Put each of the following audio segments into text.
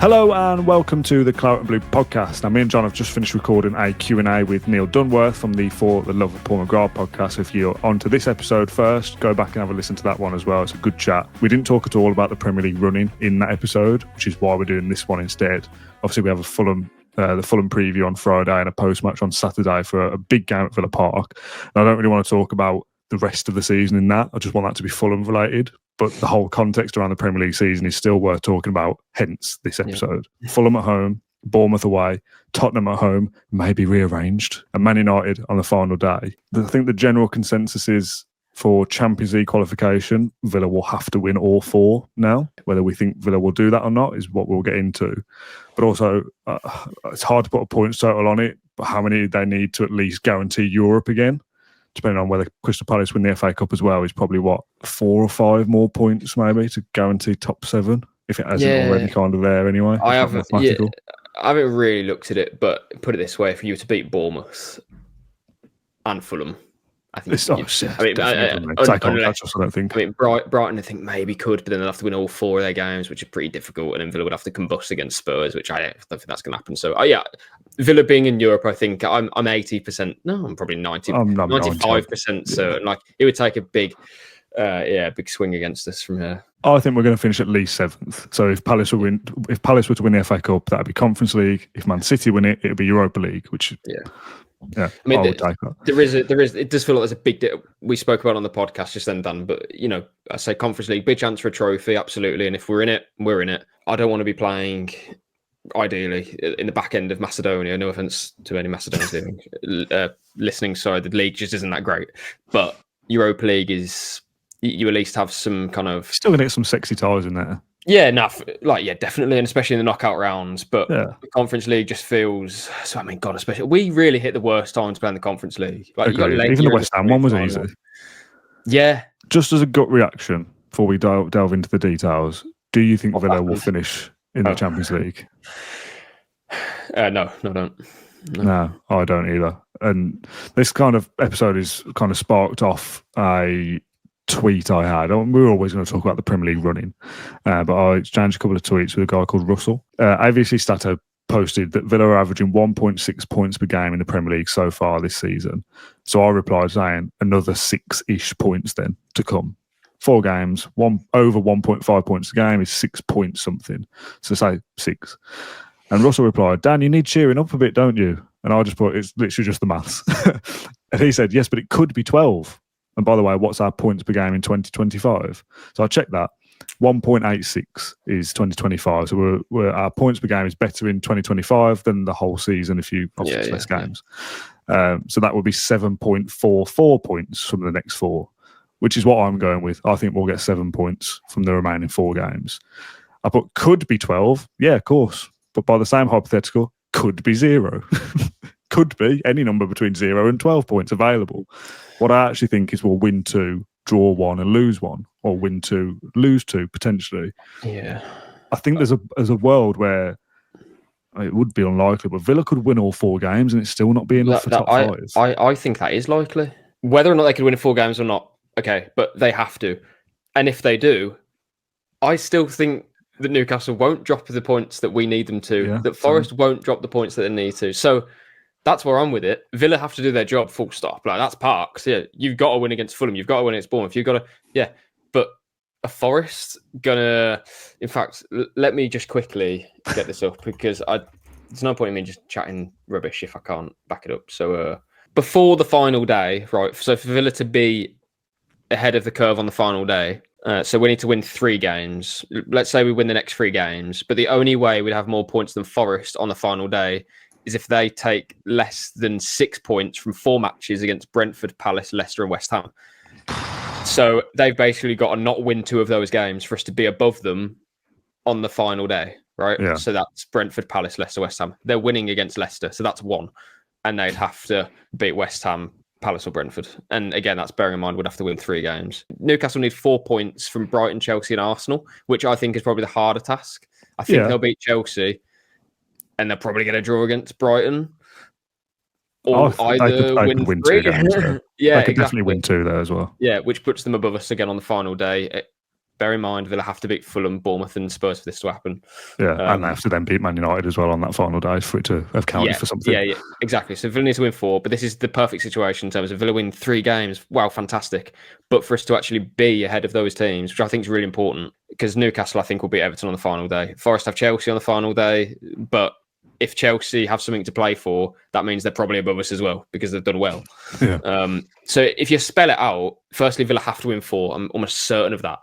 Hello and welcome to the Claret and Blue podcast. Now, me and John have just finished recording a Q&A with Neil Dunworth from the For the Love of Paul McGrath podcast. If you're onto this episode first, go back and have a listen to that one as well. It's a good chat. We didn't talk at all about the Premier League running in that episode, which is why we're doing this one instead. Obviously, we have the Fulham preview on Friday and a post-match on Saturday for a big game at Villa Park. And I don't really want to talk about the rest of the season in that. I just want that to be Fulham related. But the whole context around the Premier League season is still worth talking about, hence this episode. Yeah. Fulham at home, Bournemouth away, Tottenham at home, maybe rearranged, and Man United on the final day. I think the general consensus is for Champions League qualification, Villa will have to win all four now. Whether we think Villa will do that or not is what we'll get into. But also, it's hard to put a points total on it, but how many they need to at least guarantee Europe again, depending on whether Crystal Palace win the FA Cup as well, is probably 4 or 5 more points maybe to guarantee top 7, if it hasn't already kind of there anyway. I haven't really looked at it, but put it this way, if you were to beat Bournemouth and Fulham, I think I don't think. I mean, Brighton, I think maybe could, but then they'll have to win all 4 of their games, which are pretty difficult, and then Villa would have to combust against Spurs, which I don't think that's going to happen. So, Villa being in Europe, I think I'm 80%. No, I'm probably 95% certain. Like it would take a big swing against us from here. I think we're going to finish at least 7th. So if Palace were to win the FA Cup, that'd be Conference League. If Man City win it, it'd be Europa League, which I mean, it does feel like there's a big we spoke about on the podcast just then, Dan, but I say Conference League, big chance for a trophy, absolutely, and if we're in it, we're in it. I don't want to be playing ideally in the back end of Macedonia. No offense to any Macedonians listening, sorry, the league just isn't that great, but Europa League is, you at least have some kind of still gonna get some sexy ties in there. Yeah, definitely, and especially in the knockout rounds. But the Conference League just feels so. I mean, God, especially we really hit the worst time to play in the Conference League. Like, even the West Ham one was easy. Yeah. Just as a gut reaction, before we delve into the details, do you think Villa will finish in the Champions League? No, I don't. No, I don't either. And this kind of episode is kind of sparked off a tweet I had. We were always going to talk about the Premier League running, but I exchanged a couple of tweets with a guy called Russell. AVC Stato posted that Villa are averaging 1.6 points per game in the Premier League so far this season. So I replied saying another 6-ish points then to come. 4 games, over 1.5 points a game is 6 points something. So say 6. And Russell replied, Dan, you need cheering up a bit, don't you? And I just put, it's literally just the maths. And he said, yes, but it could be 12. And by the way, what's our points per game in 2025? So I checked that. 1.86 is 2025. So our points per game is better in 2025 than the whole season if you obviously less games. So that would be 7.44 points from the next 4, which is what I'm going with. I think we'll get 7 points from the remaining 4 games. I put could be 12. Yeah, of course. But by the same hypothetical, could be 0. Could be any number between 0 and 12 points available. What I actually think is we'll win 2, draw 1 and lose 1, or win 2, lose 2 potentially. Yeah. I think there's a world where it would be unlikely, but Villa could win all 4 games and it's still not be enough for top 5. I think that is likely. Whether or not they could win 4 games or not, okay, but they have to. And if they do, I still think that Newcastle won't drop the points that we need them to, that Forest won't drop the points that they need to. So that's where I'm with it. Villa have to do their job, full stop. Like, that's Parks. Yeah, you've got to win against Fulham. You've got to win against Bournemouth. You've got to, But a Forest gonna, in fact, let me just quickly get this up because there's no point in me just chatting rubbish if I can't back it up. So before the final day, right? So for Villa to be ahead of the curve on the final day, so we need to win 3 games. Let's say we win the next 3 games, but the only way we'd have more points than Forest on the final day is if they take less than 6 points from 4 matches against Brentford, Palace, Leicester and West Ham. So they've basically got to not win 2 of those games for us to be above them on the final day, right? Yeah. So that's Brentford, Palace, Leicester, West Ham. They're winning against Leicester, so that's 1. And they'd have to beat West Ham, Palace or Brentford. And again, that's bearing in mind we'd have to win 3 games. Newcastle need 4 points from Brighton, Chelsea and Arsenal, which I think is probably the harder task. I think they'll beat Chelsea and they're probably going to draw against Brighton. Or either win 2 games. Yeah, they could definitely win 2 there as well. Yeah, which puts them above us again on the final day. bear in mind Villa have to beat Fulham, Bournemouth, and Spurs for this to happen. Yeah, and they have to then beat Man United as well on that final day for it to have counted for something. Yeah, exactly. So Villa needs to win 4, but this is the perfect situation in terms of Villa win 3 games. Wow, fantastic. But for us to actually be ahead of those teams, which I think is really important, because Newcastle, I think, will beat Everton on the final day. Forest have Chelsea on the final day, but if Chelsea have something to play for, that means they're probably above us as well because they've done well. Yeah. So if you spell it out, firstly, Villa have to win 4. I'm almost certain of that.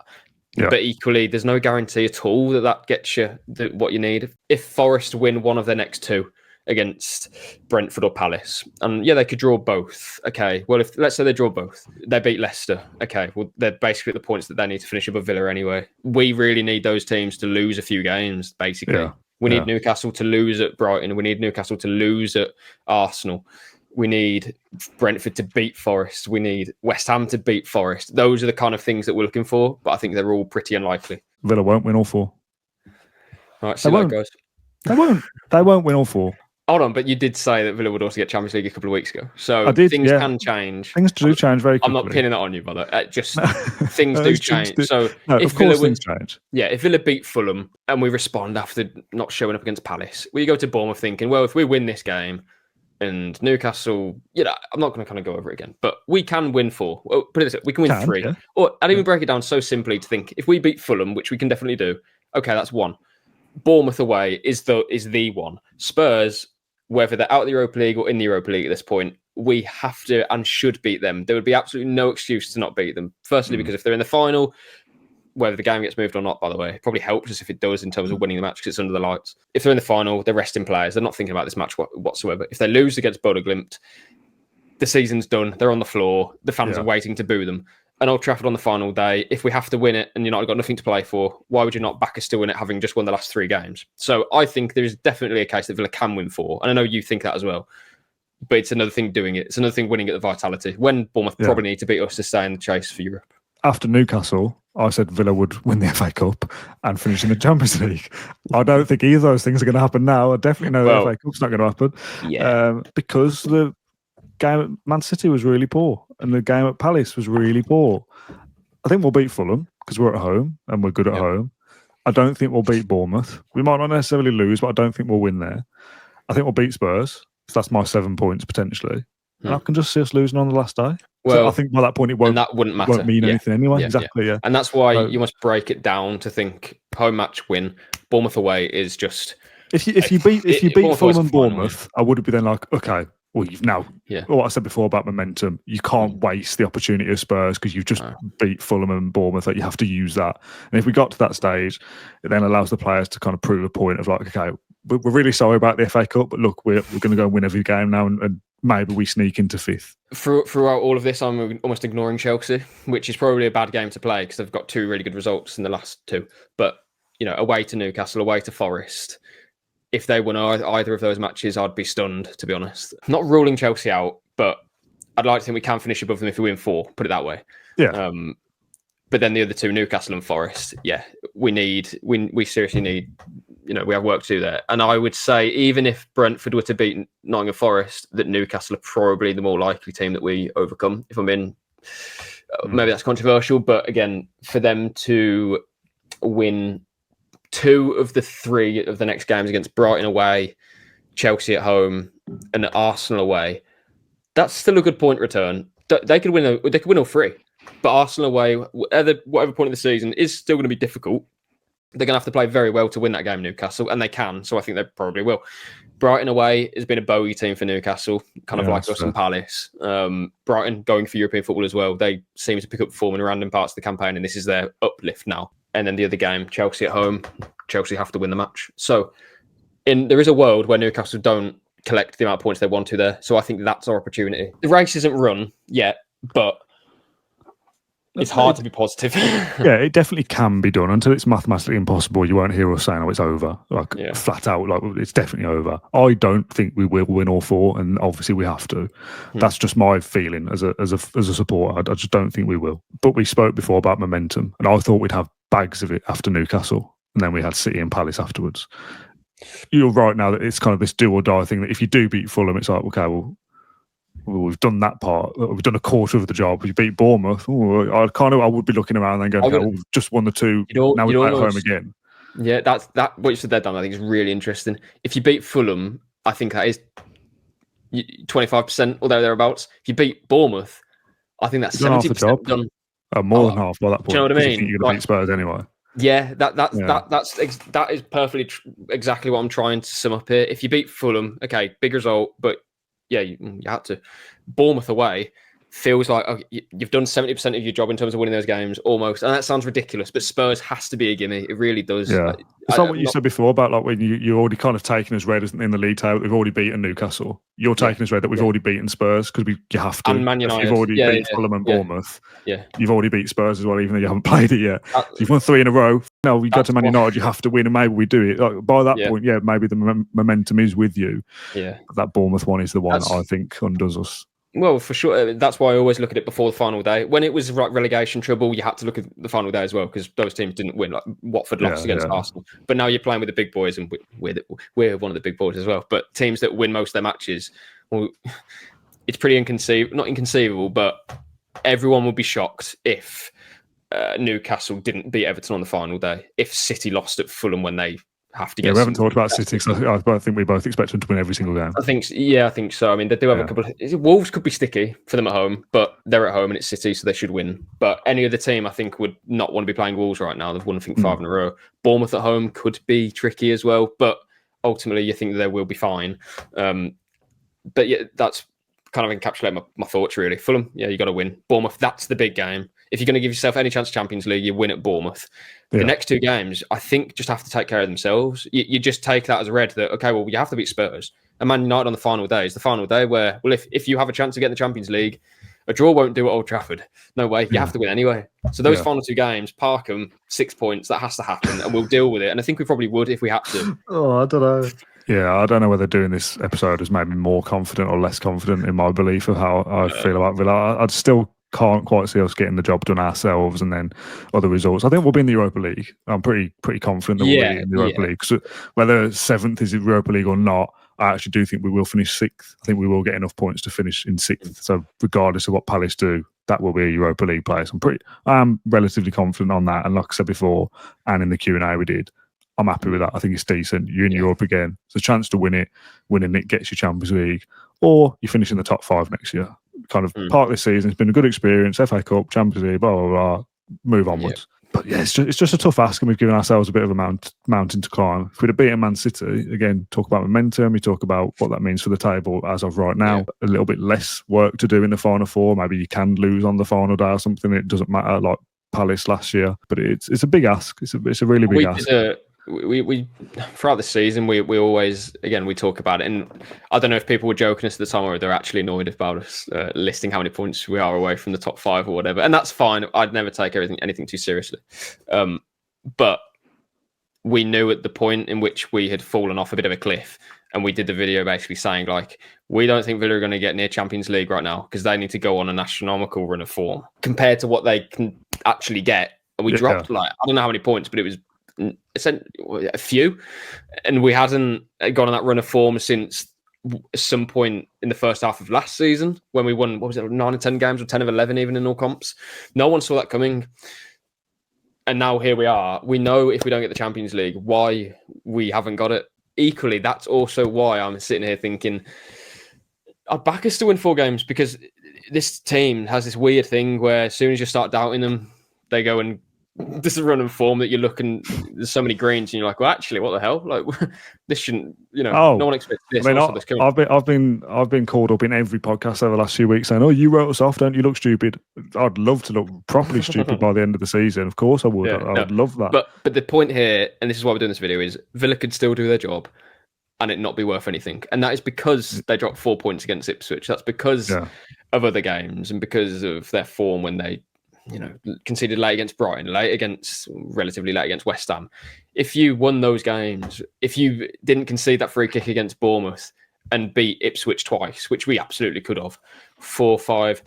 Yeah. But equally, there's no guarantee at all that gets you what you need. If Forest win one of their next 2 against Brentford or Palace, and they could draw both. Okay, well, if let's say they draw both, they beat Leicester. Okay, well, they're basically at the points that they need to finish above Villa anyway. We really need those teams to lose a few games, basically. Yeah. We need Newcastle to lose at Brighton. We need Newcastle to lose at Arsenal. We need Brentford to beat Forest. We need West Ham to beat Forest. Those are the kind of things that we're looking for, but I think they're all pretty unlikely. Villa won't win all 4. All right, see how that goes. They won't. They won't win all 4. Hold on, but you did say that Villa would also get Champions League a couple of weeks ago. So things can change. Things do change very quickly. I'm not pinning that on you, brother. Just things do change. So if Villa things change. Yeah, if Villa beat Fulham and we respond after not showing up against Palace, we go to Bournemouth thinking, well, if we win this game and Newcastle, I'm not going to kind of go over it again, but we can win 4. Well, put it this way, we can win 3. Yeah. Or I'd even break it down so simply to think, if we beat Fulham, which we can definitely do, okay, that's 1. Bournemouth away is the 1. Spurs, whether they're out of the Europa League or in the Europa League at this point, we have to and should beat them. There would be absolutely no excuse to not beat them. Firstly, because if they're in the final, whether the game gets moved or not, by the way, it probably helps us if it does in terms of winning the match because it's under the lights. If they're in the final, they're resting players. They're not thinking about this match whatsoever. If they lose against Bodø/Glimt, the season's done. They're on the floor. The fans are waiting to boo them. And Old Trafford on the final day, if we have to win it and you're not got nothing to play for, why would you not back us to win it having just won the last 3 games? So I think there is definitely a case that Villa can win 4. And I know you think that as well. But it's another thing doing it. It's another thing winning at the Vitality. When Bournemouth probably need to beat us to stay in the chase for Europe. After Newcastle, I said Villa would win the FA Cup and finish in the Champions League. I don't think either of those things are going to happen now. I definitely know the FA Cup's not going to happen. Yeah. Because the game at Man City was really poor and the game at Palace was really poor. I think we'll beat Fulham because we're at home and we're good at home. I don't think we'll beat Bournemouth. We might not necessarily lose, but I don't think we'll win there. I think we'll beat Spurs. So that's my 7 points potentially. And I can just see us losing on the last day. Well, so I think by that point it won't, and that wouldn't matter. Won't mean anything anyway. Exactly, yeah. And that's why you must break it down to think home match win, Bournemouth away is just. If you beat Fulham and Bournemouth, I would be then like, okay, well, you've now, what I said before about momentum, you can't waste the opportunity of Spurs because you've just beat Fulham and Bournemouth. That you have to use that. And if we got to that stage, it then allows the players to kind of prove a point of like, okay, we're really sorry about the FA Cup, but look, we're going to go and win every game now, and maybe we sneak into 5th. Throughout all of this, I'm almost ignoring Chelsea, which is probably a bad game to play because they've got 2 really good results in the last 2. But away to Newcastle, away to Forest. If they won either of those matches, I'd be stunned, to be honest. I'm not ruling Chelsea out, but I'd like to think we can finish above them if we win 4, put it that way. Yeah. But then the other 2, Newcastle and Forest, we seriously need, we have work to do there. And I would say, even if Brentford were to beat Nottingham Forest, that Newcastle are probably the more likely team that we overcome. If I'm in, maybe that's controversial, but again, for them to win 2 of the 3 of the next games against Brighton away, Chelsea at home, and Arsenal away, that's still a good point return. They could win all 3, but Arsenal away, whatever point of the season, is still going to be difficult. They're going to have to play very well to win that game, Newcastle, and they can. So I think they probably will. Brighton away has been a bogey team for Newcastle, kind of like us and Palace. Brighton going for European football as well. They seem to pick up form in random parts of the campaign, and this is their uplift now. And then the other game, Chelsea at home. Chelsea have to win the match. So there is a world where Newcastle don't collect the amount of points they want to there. So I think that's our opportunity. The race isn't run yet, but it's hard to be positive. Yeah, it definitely can be done. Until it's mathematically impossible, you won't hear us saying, oh, it's over. Flat out, it's definitely over. I don't think we will win all 4, and obviously we have to. That's just my feeling as a supporter. I just don't think we will. But we spoke before about momentum, and I thought we'd have bags of it after Newcastle, and then we had City and Palace afterwards. You're right now that it's kind of this do or die thing, that if you do beat Fulham, it's like, okay, well, well, we've done that part. We've done a quarter of the job. We beat Bournemouth. Ooh, I would be looking around and going, okay, we've just won the two. Now we play at home again. Yeah, that what you said there, Dan, I think is really interesting. If you beat Fulham, I think that is 25% or thereabouts. If you beat Bournemouth, I think that's 70% done. More than half by that point. Do you know what I mean? You're going to beat Spurs anyway. Yeah, that is perfectly exactly what I'm trying to sum up here. If you beat Fulham, okay, big result, but yeah, you had to. Bournemouth away feels like you've done 70% of your job in terms of winning those games, almost. And that sounds ridiculous, but Spurs has to be a gimme. It really does. Yeah. It's like what you said before about like when you're already kind of taken as read in the league table. We've already beaten Newcastle. You're taking as read that we've already beaten Spurs because you have to. And Man United. You've already beat Fulham and Bournemouth. Yeah. You've already beat Spurs as well, even though you haven't played it yet. You've won 3 in a row. No, we go to Man United, you have to win, and maybe we do it. Like, by that point, maybe the momentum is with you. Yeah. But that Bournemouth one is the one I think undoes us. Well, for sure. That's why I always look at it before the final day. When it was relegation trouble, you had to look at the final day as well because those teams didn't win. Like Watford lost against Arsenal. But now you're playing with the big boys, and we're one of the big boys as well. But teams that win most of their matches, well, it's pretty not inconceivable, but everyone would be shocked if Newcastle didn't beat Everton on the final day. If City lost at Fulham when they have to get. Yeah, we haven't talked about City because I think we both expect them to win every single game. I think so. I mean, they do have a couple of. Wolves could be sticky for them at home, but they're at home and it's City, so they should win. But any other team, I think, would not want to be playing Wolves right now. They've won, I think, 5 in a row. Bournemouth at home could be tricky as well, but ultimately, you think that they will be fine. But yeah, that's kind of encapsulate my thoughts really. Fulham, you got to win. Bournemouth, that's the big game. If you're going to give yourself any chance of Champions League, you win at Bournemouth. The next 2 games, I think, just have to take care of themselves. You just take that as a read that, okay, well, you have to beat Spurs. And Man United on the final day is the final day where, well, if you have a chance to get in the Champions League, a draw won't do at Old Trafford. No way. You have to win anyway. So those final 2 games, park them, 6 points, that has to happen, and we'll deal with it. And I think we probably would if we had to. I don't know. Yeah, I don't know whether doing this episode has made me more confident or less confident in my belief of how I feel about Villa. I still can't quite see us getting the job done ourselves and then other results. I think we'll be in the Europa League. I'm pretty confident that we'll be in the Europa League. So whether 7th is the Europa League or not, I actually do think we will finish 6th. I think we will get enough points to finish in 6th. So regardless of what Palace do, that will be a Europa League place. I'm relatively confident on that. And like I said before, and in the Q&A we did, I'm happy with that. I think it's decent. You're in Europe again. It's a chance to win it. Winning it gets you Champions League. Or you finish in the top 5 next year. Kind of part of this season. It's been a good experience. FA Cup, Champions League, blah, blah, blah. Move onwards. But yeah, it's just a tough ask, and we've given ourselves a bit of a mountain to climb. If we'd have beaten Man City, again, talk about momentum, we talk about what that means for the table as of right now. A little bit less work to do in the Final Four. Maybe you can lose on the final day or something. It doesn't matter, like Palace last year. But it's a big ask. It's a really big ask. We throughout the season we always we talk about it, and I don't know if people were joking us at the time or they're actually annoyed about us listing how many points we are away from the top 5 or whatever, and that's fine. I'd never take anything too seriously, but we knew at the point in which we had fallen off a bit of a cliff, and we did the video basically saying like, we don't think Villa are going to get near Champions League right now because they need to go on an astronomical run of form compared to what they can actually get, and we dropped like I don't know how many points, but it was a few, and we hadn't gone on that run of form since some point in the first half of last season when we won, what was it, 9 or 10 games or 10 of 11 even in all comps. No one saw that coming, and now here we are. We know if we don't get the Champions League why we haven't got it. Equally, that's also why I'm sitting here thinking I'd back us to win 4 games, because this team has this weird thing where as soon as you start doubting them, they go and this is a run of form that you're looking, there's so many greens and you're like, well, actually, what the hell? Like, this shouldn't, no one expects this. I mean, I've been called up in every podcast over the last few weeks saying, oh, you wrote us off, don't you look stupid? I'd love to look properly stupid by the end of the season. Of course I would. I'd love that. But the point here, and this is why we're doing this video, is Villa could still do their job and it not be worth anything. And that is because they dropped 4 points against Ipswich. That's because of other games and because of their form when they conceded late against Brighton, relatively late against West Ham. If you won those games, if you didn't concede that free kick against Bournemouth and beat Ipswich twice, which we absolutely could have, 4, 5,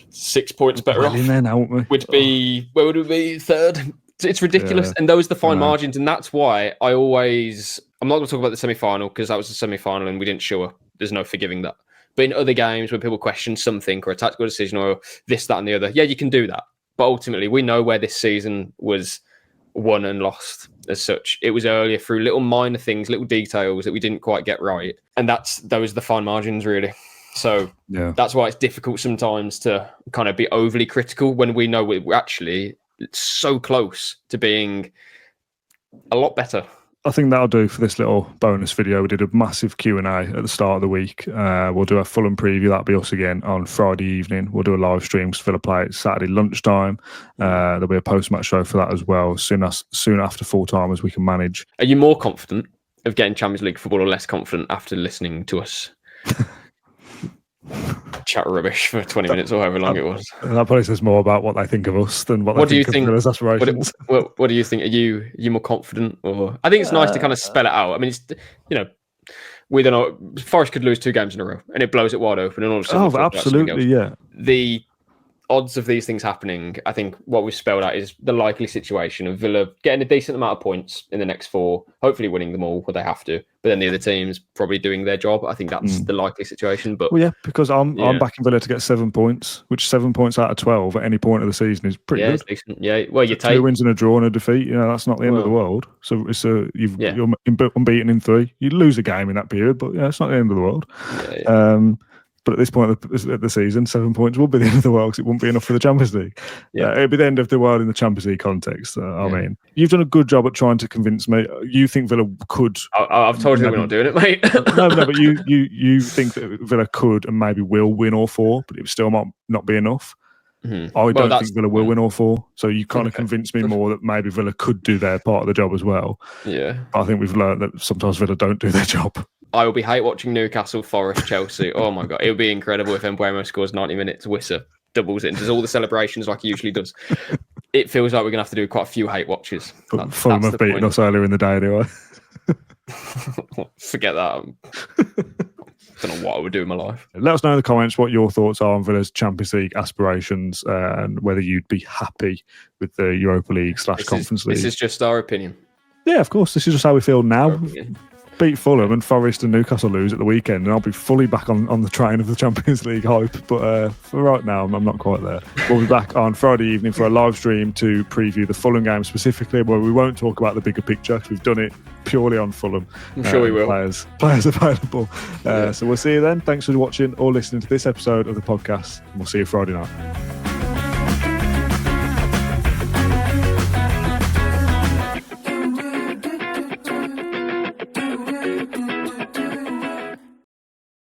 6 points better off, would be, where would we be? 3rd? It's ridiculous. And those are the fine margins. And that's why I'm not going to talk about the semi-final because that was the semi-final and we didn't show up. There's no forgiving that. But in other games when people question something or a tactical decision or this, that, and the other, yeah, you can do that. But ultimately, we know where this season was won and lost as such. It was earlier through little minor things, little details that we didn't quite get right. And those are the fine margins, really. So that's why it's difficult sometimes to kind of be overly critical when we know we're actually so close to being a lot better. I think that'll do for this little bonus video. We did a massive Q&A at the start of the week. We'll do a Fulham preview. That'll be us again on Friday evening. We'll do a live stream because Villa play Saturday lunchtime. There'll be a post-match show for that as well, soon after full-time as we can manage. Are you more confident of getting Champions League football or less confident after listening to us chat rubbish for 20 minutes or however long it was? That probably says more about what they think of us than what they think of Villa's aspirations. What do you think? Are you more confident? Or I think it's nice to kind of spell it out. I mean, it's, you know, we don't know. Forest could lose 2 games in a row and it blows it wide open and all of a sudden. Oh, absolutely, yeah. The odds of these things happening, I think what we've spelled out is the likely situation of Villa getting a decent amount of points in the next 4, hopefully winning them all, but they have to. But then the other teams probably doing their job. I think that's the likely situation. But because I'm backing Villa to get 7 points, which 7 points out of 12 at any point of the season is pretty good. It's decent. Yeah, well, you take 2 wins and a draw and a defeat. You know, that's not the end of the world. So it's you're unbeaten in 3. You lose a game in that period, but it's not the end of the world. But at this point of the season, 7 points will be the end of the world because it won't be enough for the Champions League. It'll be the end of the world in the Champions League context. I mean, you've done a good job at trying to convince me. You think Villa could... I've told you we're not doing it, mate. no, but you think that Villa could and maybe will win all 4, but it would still not be enough. Mm-hmm. I don't think Villa will win all 4. So you kind of convinced me more that maybe Villa could do their part of the job as well. Yeah. But I think we've learned that sometimes Villa don't do their job. I will be hate watching Newcastle, Forest, Chelsea. Oh my God. It would be incredible if Mbeumo scores 90 minutes, Wissa doubles it and does all the celebrations like he usually does. It feels like we're going to have to do quite a few hate watches. Fulham have beaten us earlier in the day anyway. Forget that. I don't know what I would do in my life. Let us know in the comments what your thoughts are on Villa's Champions League aspirations and whether you'd be happy with the Europa League / Conference League. This is just our opinion. Yeah, of course. This is just how we feel now. Beat Fulham and Forest and Newcastle lose at the weekend, and I'll be fully back on the train of the Champions League hype. But for right now, I'm not quite there. We'll be back on Friday evening for a live stream to preview the Fulham game specifically, where we won't talk about the bigger picture because we've done it purely on Fulham. I'm sure we will. Players available. So we'll see you then. Thanks for watching or listening to this episode of the podcast, and we'll see you Friday night.